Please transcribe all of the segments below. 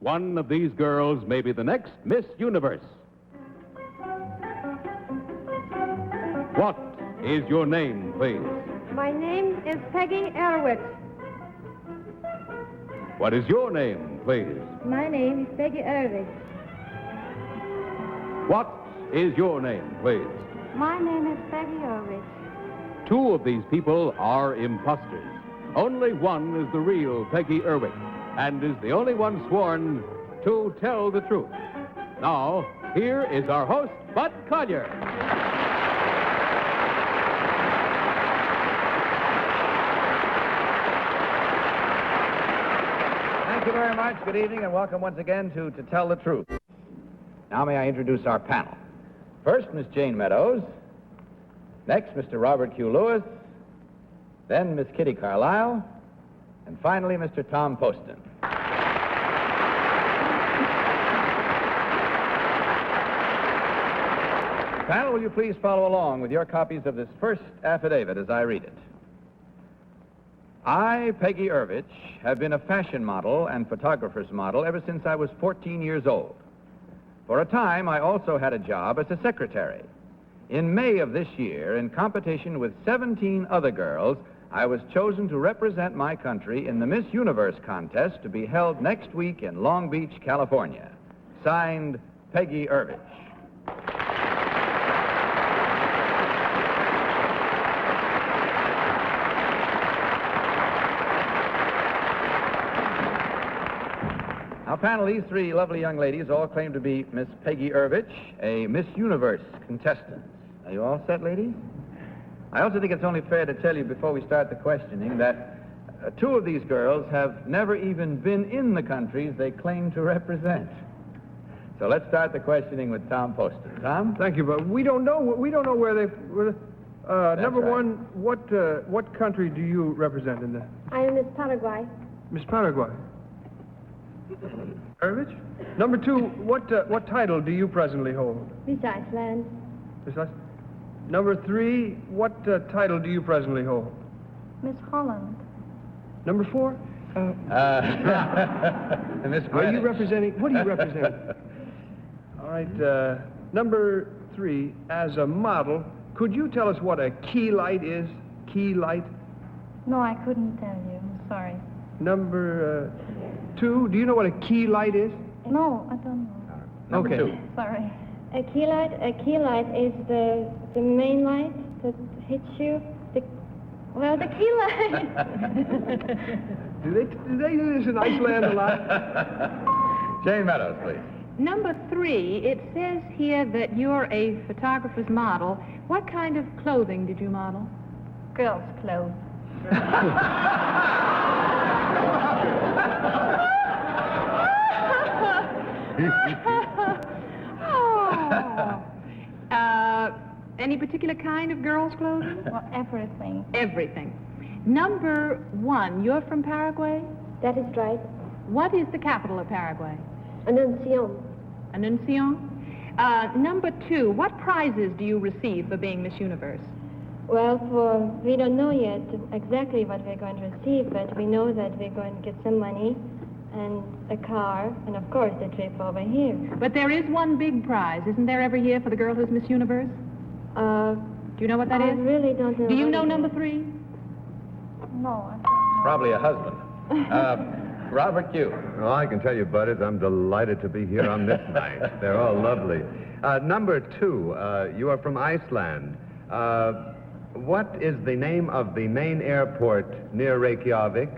One of these girls may be the next Miss Universe. What is your name, please? My name is Peggy Ervich. What is your name, please? My name is Peggy Ervich. What is your name, please? My name is Peggy Ervich. Two of these people are imposters. Only one is the real Peggy Ervich, and is the only one sworn to tell the truth. Now, here is our host, Bud Collyer. Thank you very much. Good evening, and welcome once again to Tell the Truth. Now may I introduce our panel. First, Miss Jayne Meadows. Next, Mr. Robert Q. Lewis. Then Miss Kitty Carlisle. And finally, Mr. Tom Poston. Panel, will you please follow along with your copies of this first affidavit as I read it? I, Peggy Ervich, have been a fashion model and photographer's model ever since I was 14 years old. For a time, I also had a job as a secretary. In May of this year, in competition with 17 other girls, I was chosen to represent my country in the Miss Universe contest to be held next week in Long Beach, California. Signed, Peggy Ervich. Now, panel, these three lovely young ladies all claim to be Miss Peggy Ervich, a Miss Universe contestant. Are you all set, ladies? I also think it's only fair to tell you before we start the questioning that two of these girls have never even been in the countries they claim to represent. So let's start the questioning with Tom Poston. Tom? Thank you, but we don't know where they. Number right. one, what country do you represent in the? I am Miss Paraguay. Miss Paraguay. Ervich? Number two, what title do you presently hold? Miss Iceland. Miss Iceland. Number three, what title do you presently hold? Miss Holland. Number four? Miss Are you Greta. representing? What do you represent? All right. Number three, as a model, could you tell us what a key light is? Key light. No, I couldn't tell you. I'm sorry. Number two, do you know what a key light is? No, I don't know. Number Okay. two. Sorry. A key light is the main light that hits you. The key light. Do they do this in Iceland a lot? Jayne Meadows, please. Number three, it says here that you're a photographer's model. What kind of clothing did you model? Girls' clothes. Any particular kind of girls' clothing? Well, everything. Everything. Number one, you're from Paraguay? That is right. What is the capital of Paraguay? Anuncion. Anuncion? Number two, what prizes do you receive for being Miss Universe? Well, we don't know yet exactly what we're going to receive, but we know that we're going to get some money and a car, and of course the trip over here. But there is one big prize, isn't there, every year for the girl who's Miss Universe? Do you know what that I is? really don't know. Do you what know it number is. three? No, I don't know. Probably a husband. Robert Q. Well, I can tell you, buddies, I'm delighted to be here on this night. They're all lovely. Number two, you are from Iceland. What is the name of the main airport near Reykjavik?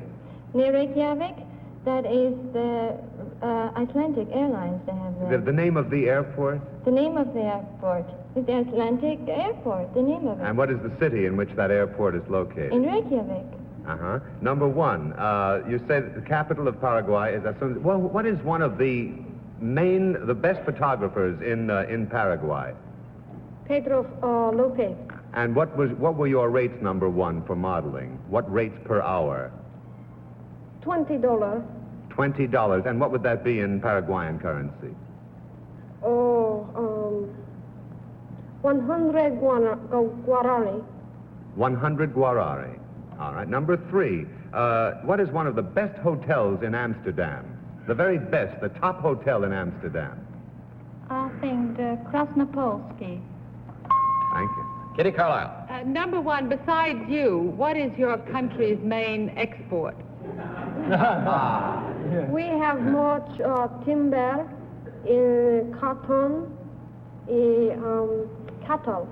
Near Reykjavik, that is the Icelandic Airlines they have there. The name of the airport? The name of the airport is the Atlantic Airport, the name of it. And what is the city in which that airport is located? In Reykjavik. Uh-huh. Number one, you say that the capital of Paraguay is... Well, what is one of the best photographers in Paraguay? Pedro Lopez. And what were your rates, number one, for modeling? What rates per hour? $20. $20. And what would that be in Paraguayan currency? 100 guarani. 100 guarari. All right. Number three, what is one of the best hotels in Amsterdam? The very best, the top hotel in Amsterdam. I think the Krasnopolsky. Thank you. Kitty Carlisle. Number one, besides you, what is your country's main export? We have much timber, cotton, cattle.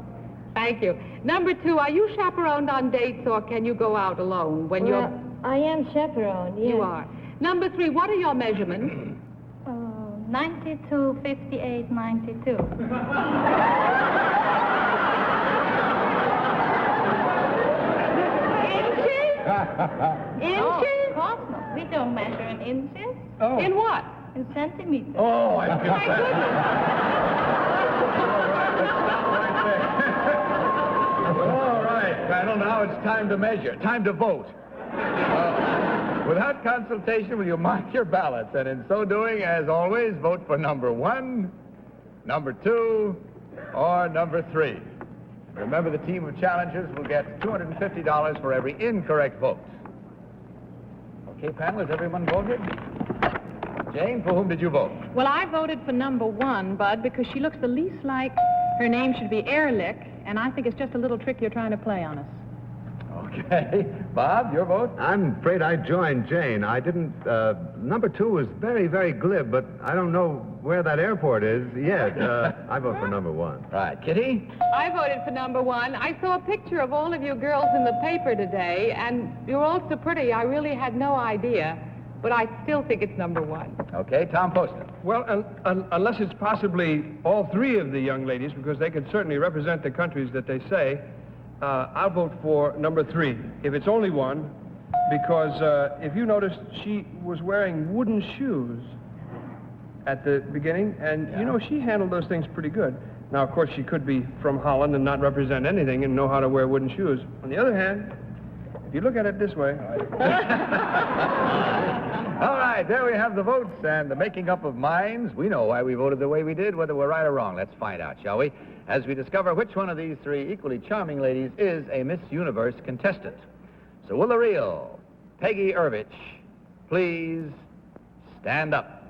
Thank you. Number two, are you chaperoned on dates or can you go out alone when you're... I am chaperone, yes. You are. Number three, what are your measurements? 92, 58, 92. Inches? Of course not. We don't measure in inches. Oh. In what? In centimeters. Oh, I My goodness. All right, panel, now it's time to measure, time to vote. Without consultation, will you mark your ballots? And in so doing, as always, vote for number 1, number 2, or number 3. Remember, the team of challengers will get $250 for every incorrect vote. Okay, panel, has everyone voted? Jane, for whom did you vote? Well, I voted for number one, Bud, because she looks the least like her name should be Ehrlich, and I think it's just a little trick you're trying to play on us. Okay. Bob, your vote? I'm afraid I joined Jane. I didn't, number 2 was very, very glib, but I don't know where that airport is yet. I vote for number 1. Right. Kitty? I voted for number one. I saw a picture of all of you girls in the paper today, and you're all so pretty, I really had no idea. But I still think it's number one. Okay, Tom Poston. Well, unless it's possibly all 3 of the young ladies, because they could certainly represent the countries that they say, I'll vote for number 3, if it's only one, because if you noticed, she was wearing wooden shoes at the beginning, and, you know, she handled those things pretty good. Now, of course, she could be from Holland and not represent anything and know how to wear wooden shoes. On the other hand, if you look at it this way... All right, there we have the votes and the making up of minds. We know why we voted the way we did, whether we're right or wrong. Let's find out, shall we? As we discover which one of these 3 equally charming ladies is a Miss Universe contestant. So will the real Peggy Ervich please stand up?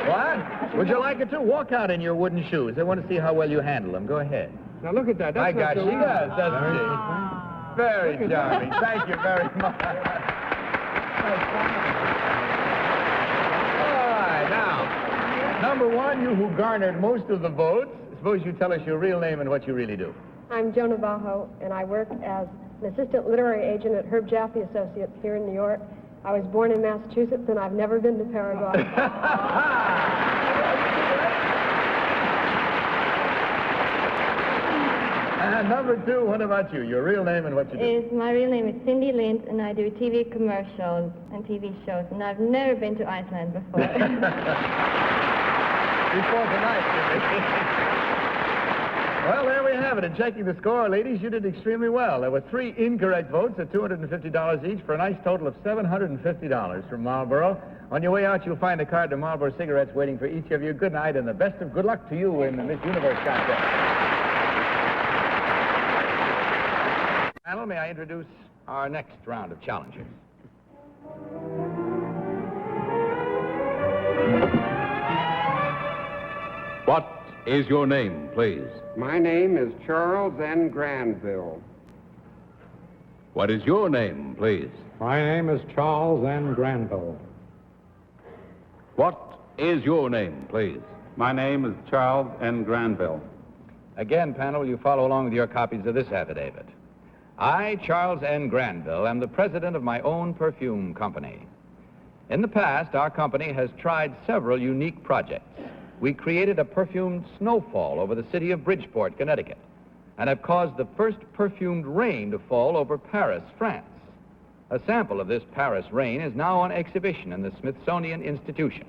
What? Would you like it to? Walk out in your wooden shoes. I want to see how well you handle them. Go ahead. Now, look at that. My That's gosh, not she so does, easy. doesn't she? Very charming. Thank you very much. All right, now, number 1, you who garnered most of the votes, suppose you tell us your real name and what you really do. I'm Joan Navajo, and I work as an assistant literary agent at Herb Jaffe Associates here in New York. I was born in Massachusetts, and I've never been to Paraguay. And number 2, what about you? Your real name and what you do? My real name is Cindy Lind, and I do TV commercials and TV shows, and I've never been to Iceland before. Before tonight, Well, there we have it. In checking the score, ladies, you did extremely well. There were 3 incorrect votes at $250 each for a nice total of $750 from Marlboro. On your way out, you'll find a card to Marlboro cigarettes waiting for each of you. Good night and the best of good luck to you in the Miss Universe contest. Panel, may I introduce our next round of challengers? What is your name, please? My name is Charles N. Granville. What is your name, please? My name is Charles N. Granville. What is your name, please? My name is Charles N. Granville. Again, panel, you follow along with your copies of this affidavit. I, Charles N. Granville, am the president of my own perfume company. In the past, our company has tried several unique projects. We created a perfumed snowfall over the city of Bridgeport, Connecticut, and have caused the first perfumed rain to fall over Paris, France. A sample of this Paris rain is now on exhibition in the Smithsonian Institution.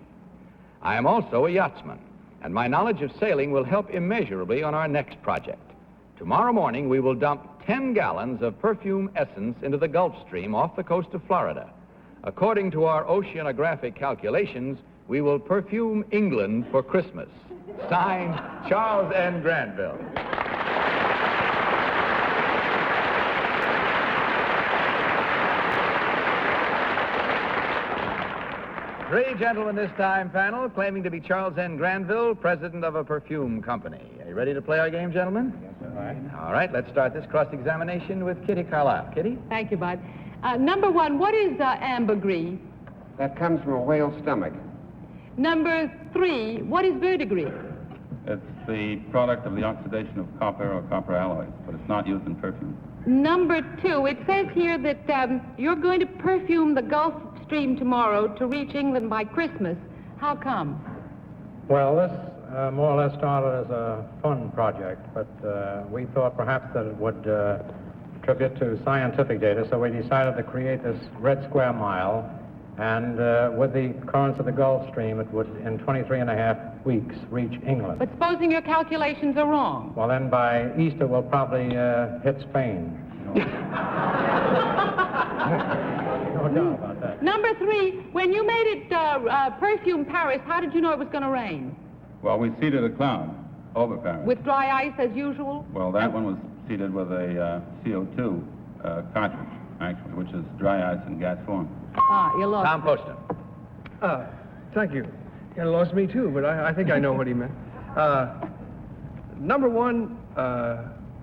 I am also a yachtsman, and my knowledge of sailing will help immeasurably on our next project. Tomorrow morning, we will dump 10 gallons of perfume essence into the Gulf Stream off the coast of Florida. According to our oceanographic calculations, we will perfume England for Christmas. Signed, Charles N. Granville. Three gentlemen this time, panel, claiming to be Charles N. Granville, president of a perfume company. Are you ready to play our game, gentlemen? Yes, sir. All right, let's start this cross-examination with Kitty Carlisle. Kitty? Thank you, Bud. Number 1, what is ambergris? That comes from a whale's stomach. Number 3, what is verdigris? It's the product of the oxidation of copper or copper alloys, but it's not used in perfume. Number 2, it says here that you're going to perfume the Gulf Stream tomorrow to reach England by Christmas. How come? Well, this more or less started as a fun project, but we thought perhaps that it would contribute to scientific data, so we decided to create this red square mile, and with the currents of the Gulf Stream, it would, in 23 and a half weeks, reach England. But supposing your calculations are wrong. Well, then by Easter, we'll probably hit Spain. No doubt about that. Number 3, when you made it perfume Paris, how did you know it was going to rain? Well, we seeded a cloud over Paris. With dry ice as usual? Well, that one was seeded with a CO2 cartridge, actually, which is dry ice in gas form. Ah, you lost. Tom Poston. Thank you. You lost me too, but I think I know what he meant. Number 1,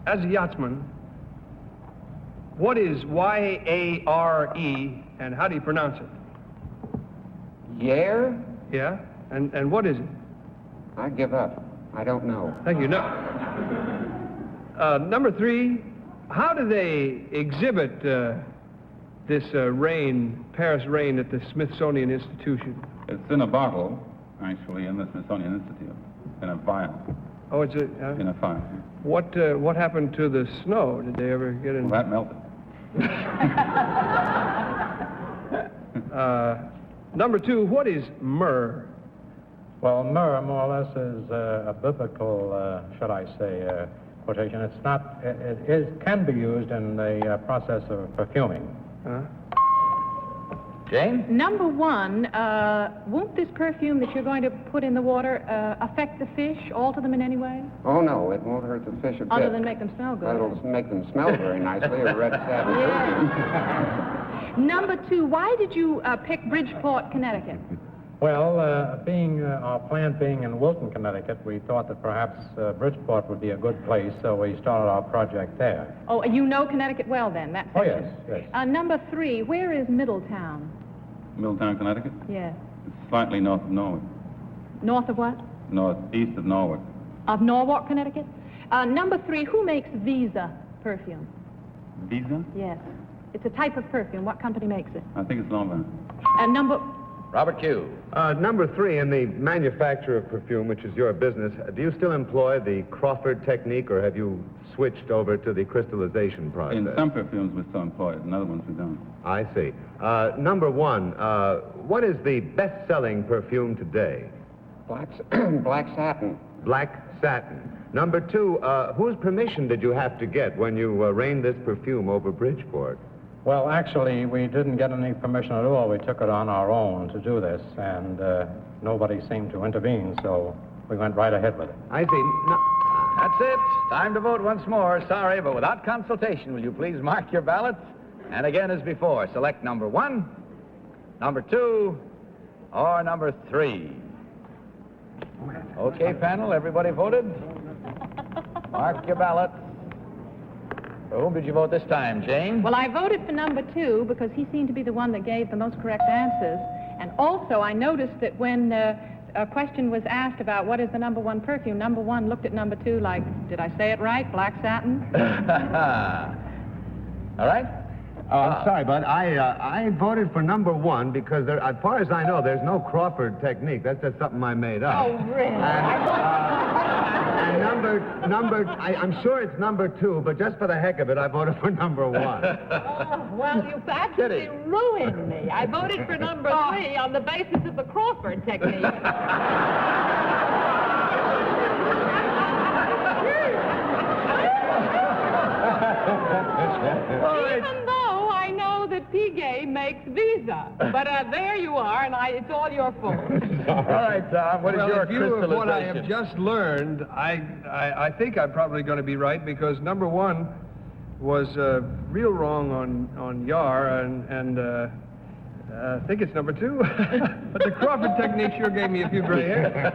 as a yachtsman, what is Y-A-R-E, and how do you pronounce it? Yare? Yeah? And what is it? I give up. I don't know. Thank you. No. Number 3, how do they exhibit this Paris rain at the Smithsonian Institution? It's in a bottle, actually, in the Smithsonian Institute, in a vial. Oh, it's In a vial. what happened to the snow? Did they ever get in? Well, that melted. Number 2, what is myrrh? Well, myrrh more or less is a biblical, should I say, quotation. It's not. It can be used in the process of perfuming. Jane? Number 1, won't this perfume that you're going to put in the water affect the fish, alter them in any way? Oh, no, it won't hurt the fish a bit. Other than make them smell good. That'll make them smell very nicely, a red satin perfume. Number 2, why did you pick Bridgeport, Connecticut? Well, our plant being in Wilton, Connecticut, we thought that perhaps Bridgeport would be a good place, so we started our project there. Oh, you know Connecticut well then, that Oh, section. yes. Number 3, where is Middletown? Middletown, Connecticut? Yes. It's slightly north of Norwich. North of what? Northeast of Norwich. Of Norwalk, Connecticut? Number 3, who makes Visa perfume? Visa? Yes. It's a type of perfume. What company makes it? I think it's Lombard. Number... Robert Q. Number 3, in the manufacture of perfume, which is your business, do you still employ the Crawford technique, or have you switched over to the crystallization process? In some perfumes we still employ it, in other ones we don't. I see. Number 1, what is the best-selling perfume today? Black satin. Black satin. Number 2, whose permission did you have to get when you rained this perfume over Bridgeport? Well, actually, we didn't get any permission at all. We took it on our own to do this, and nobody seemed to intervene, so we went right ahead with it. I see. No, That's it. Time to vote once more. Sorry, but without consultation, will you please mark your ballots? And again, as before, select number 1, number 2, or number 3. Okay, panel, everybody voted? Mark your ballots. For whom did you vote this time, Jane? Well, I voted for number 2 because he seemed to be the one that gave the most correct answers. And also, I noticed that when a question was asked about what is the number 1 perfume, number 1 looked at number 2 like, did I say it right? Black satin? All right? I'm sorry, but I voted for number 1 because, as far as I know, there's no Crawford technique. That's just something I made up. Oh, really? And I'm sure it's number 2, but just for the heck of it, I voted for number 1. Oh, well, you've absolutely ruined me. I voted for number 3 on the basis of the Crawford technique. Even though I know that Peggy makes Visa visa. But there you are, and it's all your fault. All right, Tom, what is your in view of what I have crystallization? just learned, I think I'm probably going to be right because number one was real wrong on Yar, and I think it's number two. But the Crawford technique sure gave me a few gray hairs.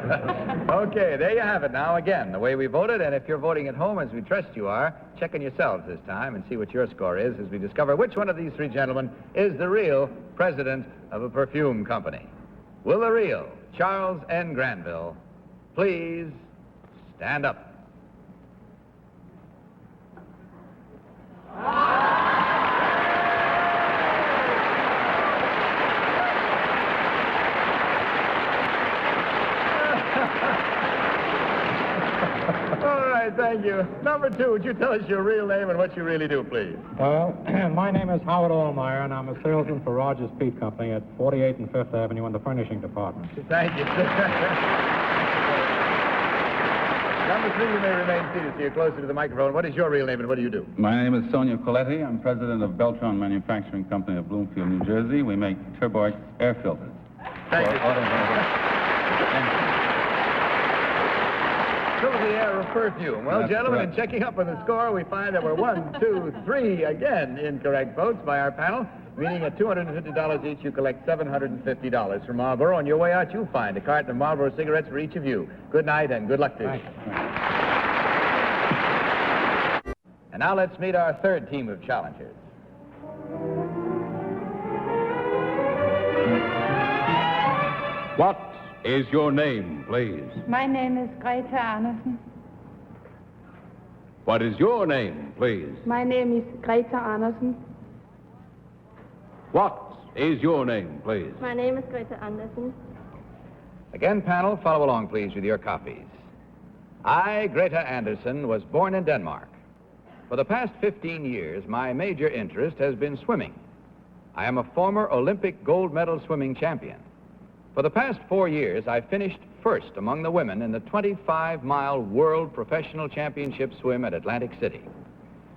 Okay, there you have it now. Again, the way we voted, and if you're voting at home, as we trust you are, check on yourselves this time and see what your score is as we discover which one of these three gentlemen is the real president of a perfume company. Will the real Charles N. Granville please stand up? All right, thank you. Number two, would you tell us your real name and what you really do, please? Well, my name is Howard Allmeyer, and I'm a salesman for Rogers Peat Company at 48 and 5th Avenue in the furnishing department. Thank you. Number three, you may remain seated so you're closer to the microphone. What is your real name and what do you do? My name is Sonia Coletti. I'm president of Beltron Manufacturing Company of Bloomfield, New Jersey. We make turbo air filters. Thank you. Fill the air of perfume. Well, That's gentlemen, correct. in checking up on the score, we find that we're 1, 2, 3 again incorrect votes by our panel, meaning at $250 each, you collect $750 from Marlboro. On your way out, you'll find a carton of Marlboro cigarettes for each of you. Good night and good luck to you. And now let's meet our third team of challengers. What is your name, please? My name is Greta Andersen. What is your name, please? My name is Greta Andersen. What is your name, please? My name is Greta Andersen. Again, panel, follow along, please, with your copies. I, Greta Andersen, was born in Denmark. For the past 15 years, my major interest has been swimming. I am a former Olympic gold medal swimming champion. For the past 4 years, I finished first among the women in the 25-mile World Professional Championship swim at Atlantic City.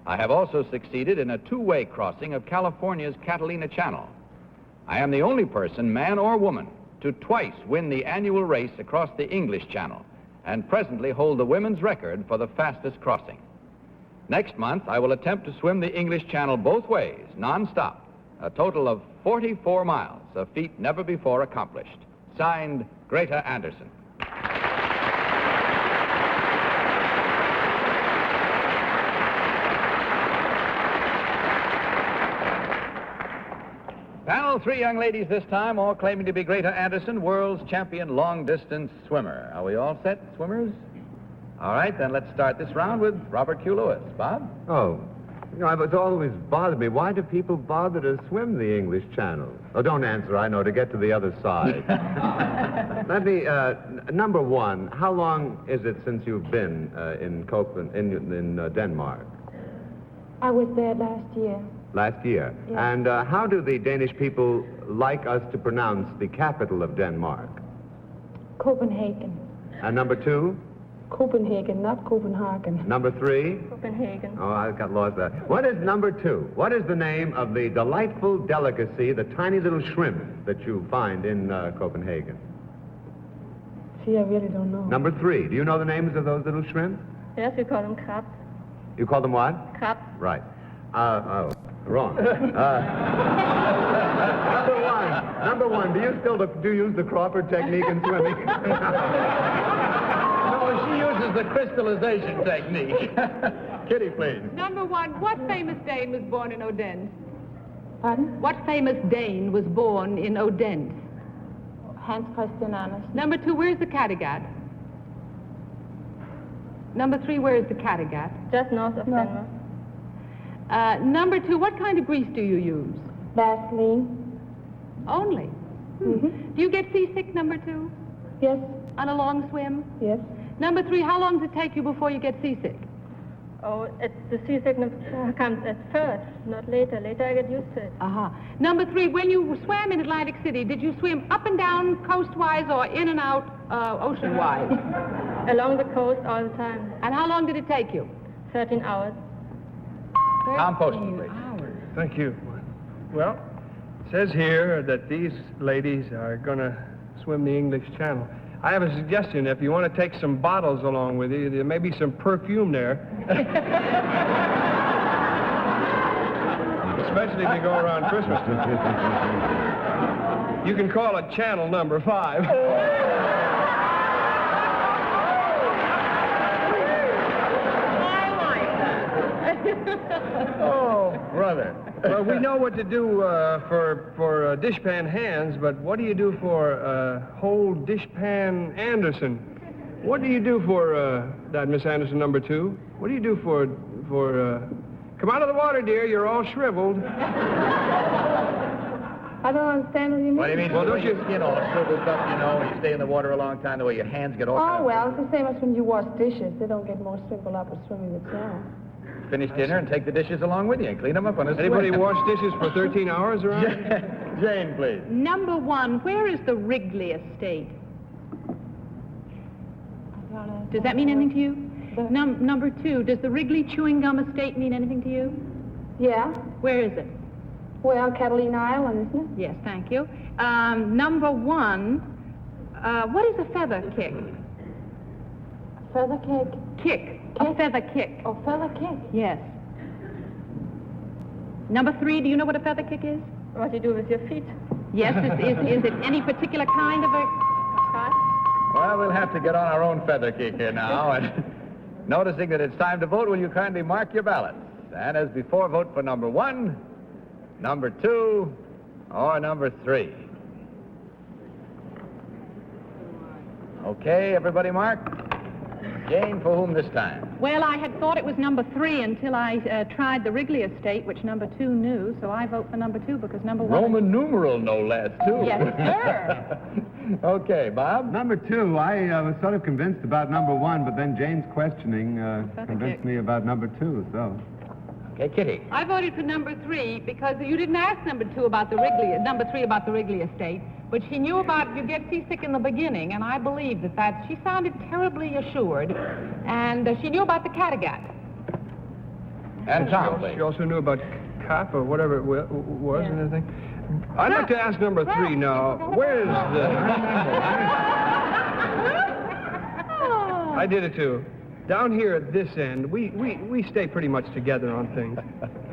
I have also succeeded in a two-way crossing of California's Catalina Channel. I am the only person, man or woman, to twice win the annual race across the English Channel and presently hold the women's record for the fastest crossing. Next month, I will attempt to swim the English Channel both ways, non-stop, a total of 44 miles, a feat never before accomplished. Signed, Greta Andersen. Panel, three young ladies this time, all claiming to be Greta Andersen, world's champion long-distance swimmer. Are we all set, swimmers? All right, then let's start this round with Robert Q. Lewis. Bob? Oh, you know, it's always bothered me. Why do people bother to swim the English Channel? Oh, don't answer. I know, to get to the other side. Let me, number one, how long is it since you've been in Denmark? I was there last year. Last year. Yes. And how do the Danish people like us to pronounce the capital of Denmark? Copenhagen. And number two? Copenhagen, not Copenhagen. Number three? Copenhagen. Oh, I got lost there. What is number two? What is the name of the delightful delicacy, the tiny little shrimp that you find in Copenhagen? See, I really don't know. Number three, do you know the names of those little shrimp? Yes, we call them crabs. You call them what? Crabs. Right. Wrong. Number one, do you still do you use the Crawford technique in swimming? No, she uses the crystallization technique. Kitty, please. Number one, what famous Dane was born in Odense? Pardon? What famous Dane was born in Odense? Hans Christian Andersen. Number two, where's the Kattegat? Number three, where's the Kattegat? Just north of Denmark. Number two, what kind of grease do you use? Vaseline. Only. Mm-hmm. Do you get seasick, number two, Yes, on a long swim? yes. Number three, how long does it take you before you get seasick? Oh, the seasickness comes at first, not later. Later I get used to it. Uh-huh. Number three, when you swam in Atlantic City, did you swim up and down coastwise or in and out ocean-wise? Along the coast all the time. And how long did it take you? 13 hours. Tom Poston, please. Thank you. Well, says here that these ladies are going to swim the English Channel. I have a suggestion. If you want to take some bottles along with you, there may be some perfume there. Especially if you go around Christmas time. You can call it channel number 5. Oh, brother. Well, we know what to do for dishpan hands, but what do you do for whole dishpan Anderson? What do you do for that Miss Anderson number 2? What do you do for come out of the water, dear. You're all shriveled. I don't understand what you mean. What do you mean? Well, Well, don't you- your skin all shriveled up, you know, and you stay in the water a long time, the way your hands get all Oh, kind of- well, it's the same as when you wash dishes. They don't get more shriveled up or swimming themselves. Finish dinner and take the dishes along with you and clean them up on a Anybody swim. wash dishes for 13 hours around? Jane, please. Number 1, where is the Wrigley estate? Does that mean anything to you? Number 2, does the Wrigley chewing gum estate mean anything to you? Yeah. Where is it? Well, Catalina Island, isn't it? Yes, thank you. Number 1, what is a feather kick? Feather cake. Kick. A feather kick. Oh, feather cake. Yes. Number 3, do you know what a feather kick is? What you do with your feet? Yes, is it any particular kind of a... Well, we'll have to get on our own feather kick here now. And noticing that it's time to vote, will you kindly mark your ballots? And as before, vote for number 1, number 2, or number 3. Okay, everybody mark? Jane, for whom this time? Well, I had thought it was number 3 until I tried the Wrigley estate, which number 2 knew, so I vote for number 2 because number 1... Roman numeral, no less, too. Yes, sir. Okay, Bob? Number 2, I was sort of convinced about number 1, but then Jane's questioning convinced me about number 2, so... Okay, Kitty. I voted for number 3 because you didn't ask number 2 about the Wrigley, number 3 about the Wrigley estate, but she knew about you get seasick in the beginning, and I believe that she sounded terribly assured, and she knew about the Cattegat. And Tom, please. She also knew about COP or whatever it was and everything. I'd like to ask number 3 now. Where's the... I did it too. Down here at this end, we stay pretty much together on things.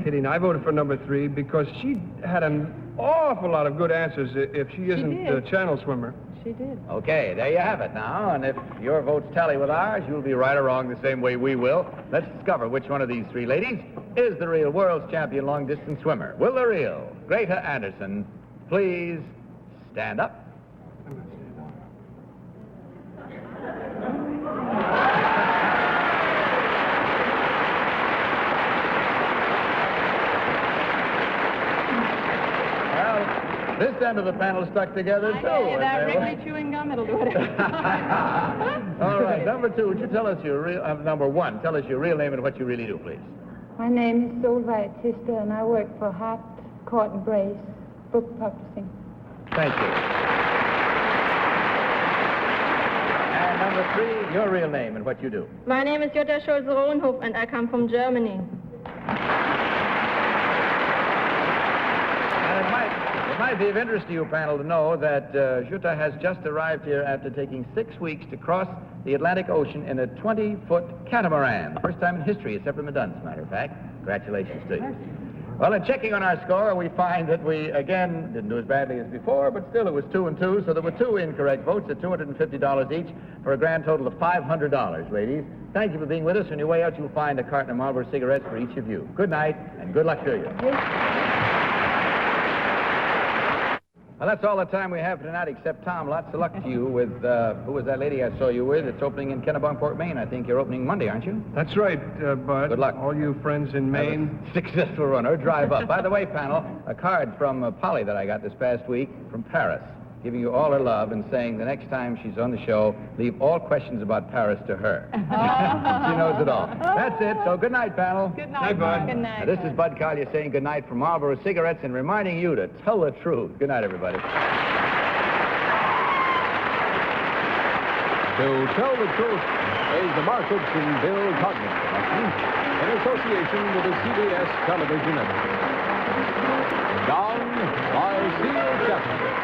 Kitty and I voted for number 3 because she had an awful lot of good answers if she isn't a channel swimmer. She did. Okay, there you have it now. And if your votes tally with ours, you'll be right or wrong the same way we will. Let's discover which one of these 3 ladies is the real world's champion long-distance swimmer. Will the real Greta Anderson please stand up? This end of the panel stuck together, too. That Wrigley chewing gum, it'll do it. All right, number 2, would you tell us your real... number 1, tell us your real name and what you really do, please. My name is Solveig Tister, and I work for Hart, Court and Brace, book publishing. Thank you. And number 3, your real name and what you do. My name is Jutta Schulze-Rohnhof, and I come from Germany. It might be of interest to you, panel, to know that Jutta has just arrived here after taking 6 weeks to cross the Atlantic Ocean in a 20-foot catamaran. First time in history it's ever been done, as a matter of fact. Congratulations to you. Well, in checking on our score, we find that we, again, didn't do as badly as before, but still it was 2 and 2, so there were 2 incorrect votes at $250 each for a grand total of $500, ladies. Thank you for being with us. On your way out, you'll find a carton of Marlboro cigarettes for each of you. Good night, and good luck to you. Well, that's all the time we have for tonight, except Tom. Lots of luck to you with, who was that lady I saw you with? It's opening in Kennebunkport, Maine. I think you're opening Monday, aren't you? That's right, Bud. Good luck. All you friends in Maine. Successful runner. Drive up. By the way, panel, a card from Polly that I got this past week from Paris, giving you all her love and saying the next time she's on the show, leave all questions about Paris to her. She knows it all. That's it. So good night, panel. Good night, Bud. Good night. Now, this is Bud Collyer saying good night from Marlboro Cigarettes and reminding you to tell the truth. Good night, everybody. To Tell the Truth is the Mark Goodson Bill Cognition production in association with the CBS Television Network. Down by Seal Chapman.